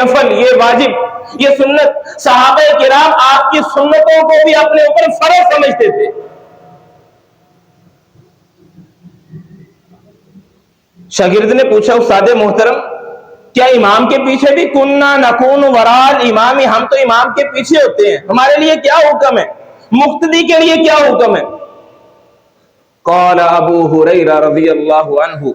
نفل، یہ واجب، یہ سنت، صحابہ کرام آپ کی سنتوں کو بھی اپنے اوپر فرض سمجھتے تھے۔ شاگرد نے پوچھا استاد محترم کیا امام کے پیچھے بھی کننا نکون ورال امام، ہم تو امام کے پیچھے ہوتے ہیں، ہمارے لیے کیا حکم ہے، مقتدی کے لیے کیا حکم ہے؟ قال ابو ہریرہ رضی اللہ عنہ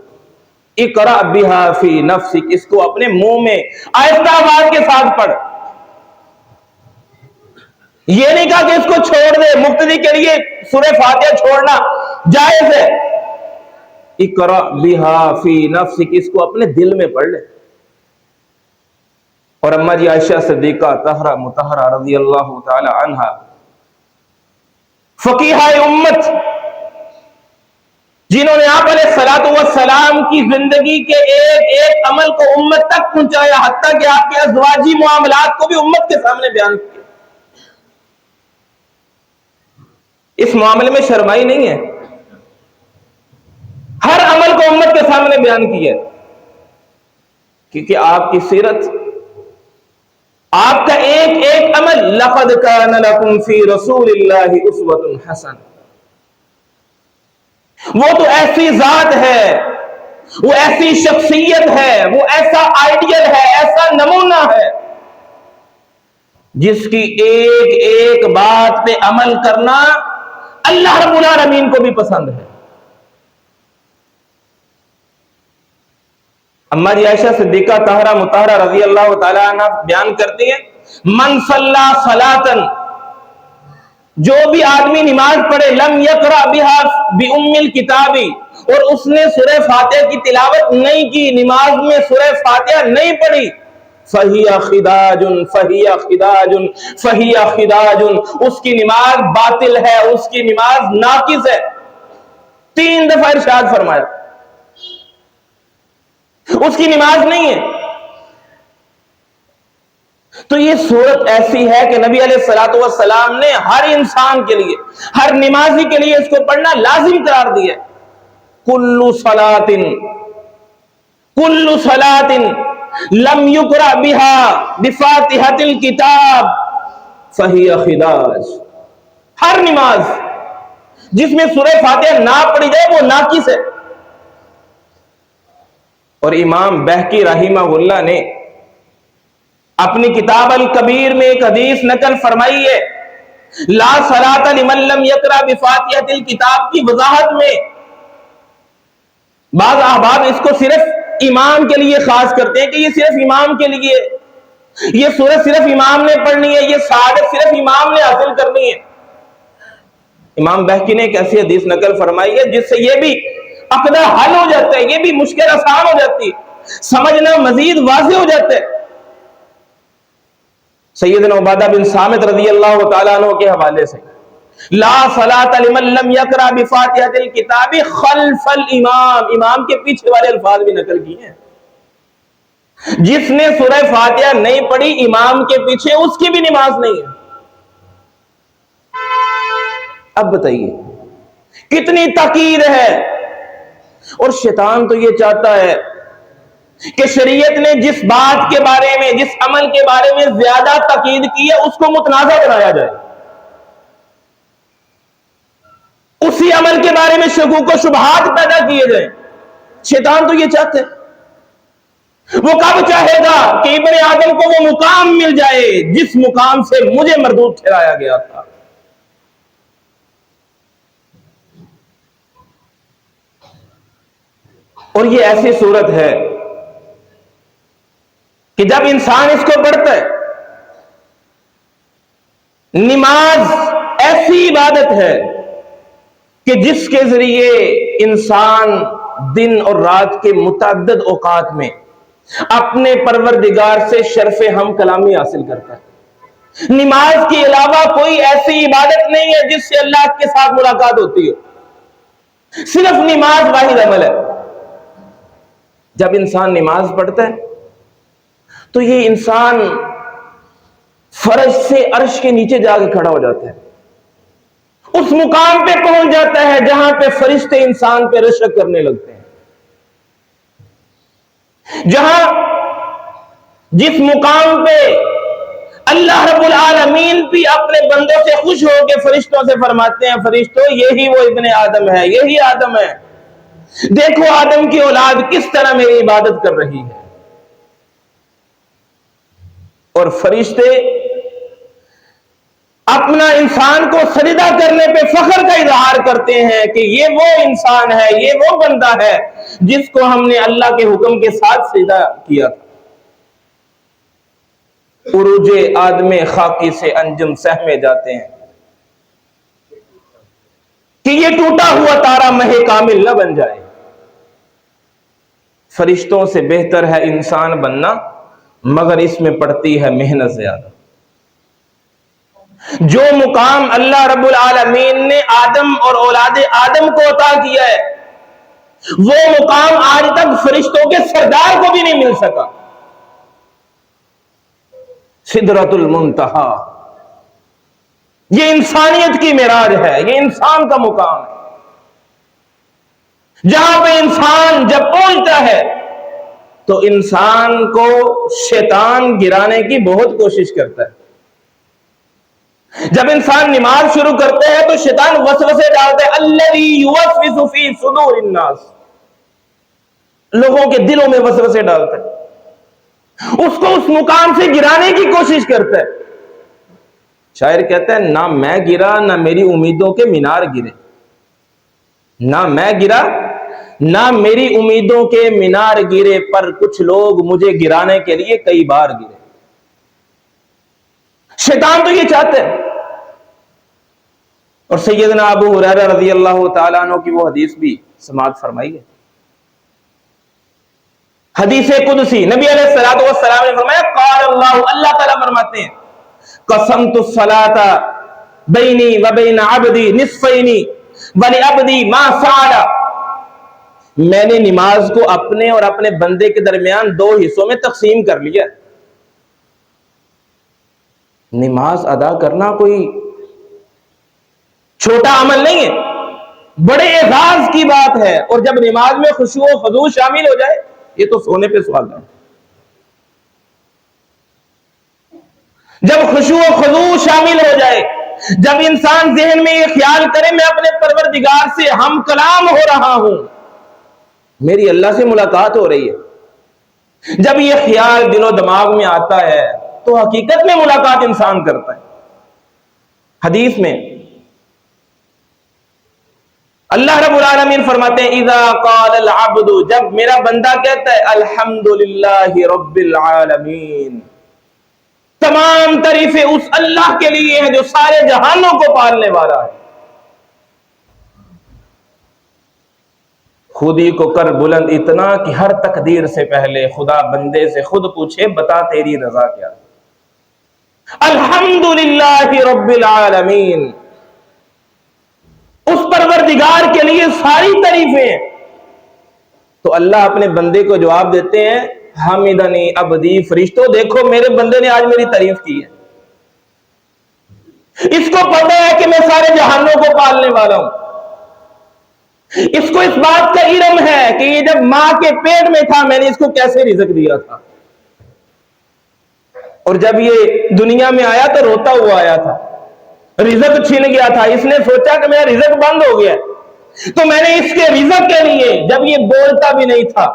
اقرأ بها فی نفسک، اس کو اپنے منہ میں آہستہ آواز کے ساتھ پڑھ۔ یہ نہیں کہا کہ اس کو چھوڑ دے، مقتدی کے لیے سورہ فاتحہ چھوڑنا جائز ہے۔ اقرأ بها فی نفسک، اس کو اپنے دل میں پڑھ لے۔ اور اماں جی عائشہ صدیقہ طاہرہ مطہرہ رضی اللہ تعالی عنہا، فقیہہ امت، جنہوں نے آپ علیہ الصلوۃ والسلام کی زندگی کے ایک ایک عمل کو امت تک پہنچایا، حتیٰ کہ آپ کے ازواجی معاملات کو بھی امت کے سامنے بیان کیا۔ اس معاملے میں شرمائی نہیں ہے، ہر عمل کو امت کے سامنے بیان کیا، کیونکہ آپ کی سیرت، آپ کا ایک ایک عمل، لقد کان لکم فی رسول اللہ اسوۃ حسنہ، وہ تو ایسی ذات ہے، وہ ایسی شخصیت ہے، وہ ایسا آئیڈیل ہے، ایسا نمونہ ہے جس کی ایک ایک بات پہ عمل کرنا اللہ رب العالمین کو بھی پسند ہے۔ اماں جی عائشہ صدیقہ طاہرہ مطہرہ رضی اللہ تعالی عنہ بیان کرتی ہیں، من صلی صلاۃ، جو بھی آدمی نماز پڑھے، لم یقرأ بها بأم الکتاب، اور اس نے سورہ فاتحہ کی تلاوت نہیں کی، نماز میں سورہ فاتحہ نہیں پڑھی، فَهِيَ خِدَاجٌ فَهِيَ خِدَاجٌ فَهِيَ خِدَاجٌ، اس کی نماز باطل ہے، اس کی نماز ناقص ہے۔ 3 دفعہ ارشاد فرمایا، اس کی نماز نہیں ہے۔ تو یہ صورت ایسی ہے کہ نبی علیہ الصلوۃ والسلام نے ہر انسان کے لیے، ہر نمازی کے لیے اس کو پڑھنا لازم قرار دیا ہے۔ کل صلاۃ لم یقرأ بها بفاتحۃ الکتاب فہی خداج، ہر نماز جس میں سورہ فاتحہ نہ پڑھی جائے وہ ناقص ہے۔ اور امام بہقی رحمہ اللہ نے اپنی کتاب الکبیر میں ایک حدیث نقل فرمائی ہے، لا صلاۃ لمن لم یقرأ بفاتحۃ الکتاب کی وضاحت میں بعض احباب اس کو صرف امام کے لیے خاص کرتے ہیں کہ یہ صرف امام کے لیے، یہ سورت صرف امام نے پڑھنی ہے، یہ سعادت صرف امام نے حاصل کرنی ہے۔ امام بہقی نے ایک ایسی حدیث نقل فرمائی ہے جس سے یہ بھی عقدہ حل ہو جاتا ہے، یہ بھی مشکل آسان ہو جاتی ہے، سمجھنا مزید واضح ہو جاتا ہے۔ سیدنا عبادہ بن صامت رضی اللہ تعالیٰ عنہ کے حوالے سے، لا صلاۃ لمن لم یقرأ بفاتحۃ الکتاب خلف الامام، امام کے پیچھے والے الفاظ بھی نقل کیے ہیں، جس نے سورہ فاتحہ نہیں پڑھی امام کے پیچھے اس کی بھی نماز نہیں ہے۔ اب بتائیے کتنی تاکید ہے، اور شیطان تو یہ چاہتا ہے کہ شریعت نے جس بات کے بارے میں، جس عمل کے بارے میں زیادہ تاکید کی ہے اس کو متنازع بنایا جائے، اسی عمل کے بارے میں شکوک و شبہات پیدا کیے جائیں۔ شیطان تو یہ چاہتے ہیں، وہ کب چاہے گا کہ ابن آدم کو وہ مقام مل جائے جس مقام سے مجھے مردود ٹھہرایا گیا تھا۔ اور یہ ایسی صورت ہے کہ جب انسان اس کو پڑھتا ہے، نماز ایسی عبادت ہے کہ جس کے ذریعے انسان دن اور رات کے متعدد اوقات میں اپنے پروردگار سے شرف ہم کلامی حاصل کرتا ہے۔ نماز کے علاوہ کوئی ایسی عبادت نہیں ہے جس سے اللہ کے ساتھ ملاقات ہوتی ہے، صرف نماز واحد عمل ہے۔ جب انسان نماز پڑھتا ہے تو یہ انسان فرش سے عرش کے نیچے جا کے کھڑا ہو جاتا ہے، اس مقام پہ پہنچ جاتا ہے جہاں پہ فرشتے انسان پہ رشک کرنے لگتے ہیں، جہاں جس مقام پہ اللہ رب العالمین بھی اپنے بندوں سے خوش ہو کے فرشتوں سے فرماتے ہیں فرشتوں یہی وہ ابن آدم ہے، یہی آدم ہے، دیکھو آدم کی اولاد کس طرح میری عبادت کر رہی ہے۔ اور فرشتے اپنا انسان کو سجدہ کرنے پہ فخر کا اظہار کرتے ہیں کہ یہ وہ انسان ہے، یہ وہ بندہ ہے جس کو ہم نے اللہ کے حکم کے ساتھ سجدہ کیا تھا۔ عروج آدم خاکی سے انجم سہمے جاتے ہیں کہ یہ ٹوٹا ہوا تارا مہ کامل نہ بن جائے۔ فرشتوں سے بہتر ہے انسان بننا، مگر اس میں پڑتی ہے محنت زیادہ۔ جو مقام اللہ رب العالمین نے آدم اور اولاد آدم کو عطا کیا ہے، وہ مقام آج تک فرشتوں کے سردار کو بھی نہیں مل سکا۔ سدرۃ المنتہا، یہ انسانیت کی معراج ہے، یہ انسان کا مقام ہے، جہاں پہ انسان جب پہنچتا ہے تو انسان کو شیطان گرانے کی بہت کوشش کرتا ہے۔ جب انسان نماز شروع کرتے ہیں تو شیطان وسوسے ڈالتا ہے، الذی یوسوس فی صدور الناس، لوگوں کے دلوں میں وسوسے ڈالتا ہے، اس کو اس مقام سے گرانے کی کوشش کرتا ہے۔ شاعر کہتا ہے نہ میں گرا نہ میری امیدوں کے مینار گرے، نہ میں گرا نہ میری امیدوں کے مینار گرے، پر کچھ لوگ مجھے گرانے کے لیے کئی بار گرے۔ شیطان تو یہ چاہتے ہیں۔ اور سیدنا ابو ہریرہ رضی اللہ تعالیٰ عنہ کی وہ حدیث بھی سماعت فرمائی ہے، حدیث قدسی، نبی علیہ الصلوۃ والسلام نے فرمایا قال اللہ تعالیٰ فرماتے ہیں قسمت الصلاۃ بینی و بین عبدی نصفین ولعبدی ما سأل، میں نے نماز کو اپنے اور اپنے بندے کے درمیان دو حصوں میں تقسیم کر لیا۔ نماز ادا کرنا کوئی چھوٹا عمل نہیں ہے، بڑے اعزاز کی بات ہے، اور جب نماز میں خشوع و خضوع شامل ہو جائے یہ تو سونے پہ سہاگا ہے۔ جب خشوع و خضوع شامل ہو جائے، جب انسان ذہن میں یہ خیال کرے میں اپنے پروردگار سے ہم کلام ہو رہا ہوں، میری اللہ سے ملاقات ہو رہی ہے، جب یہ خیال دل و دماغ میں آتا ہے تو حقیقت میں ملاقات انسان کرتا ہے۔ حدیث میں اللہ رب العالمین فرماتے ہیں اذا قال العبد، جب میرا بندہ کہتا ہے الحمدللہ رب العالمین، تمام تعریفیں اس اللہ کے لیے ہیں جو سارے جہانوں کو پالنے والا ہے، خود ہی کو کر بلند اتنا کہ ہر تقدیر سے پہلے خدا بندے سے خود پوچھے بتا تیری رضا کیا۔ الحمدللہ رب العالمین، اس پروردگار کے لیے ساری تعریفیں، تو اللہ اپنے بندے کو جواب دیتے ہیں حمدنی عبدی، فرشتوں دیکھو میرے بندے نے آج میری تعریف کی ہے، اس کو پتہ ہے کہ میں سارے جہانوں کو پالنے والا ہوں، اس کو اس بات کا علم ہے کہ یہ جب ماں کے پیٹ میں تھا میں نے اس کو کیسے رزق دیا تھا، اور جب یہ دنیا میں آیا تو روتا ہوا آیا تھا، رزق چھن گیا تھا، اس نے سوچا کہ میرا رزق بند ہو گیا تو میں نے اس کے رزق کے لیے، جب یہ بولتا بھی نہیں تھا،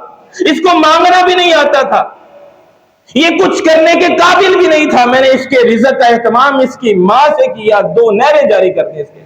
اس کو مانگنا بھی نہیں آتا تھا، یہ کچھ کرنے کے قابل بھی نہیں تھا، میں نے اس کے رزق کا اہتمام اس کی ماں سے کیا، 2 نہریں جاری کر دی اس کے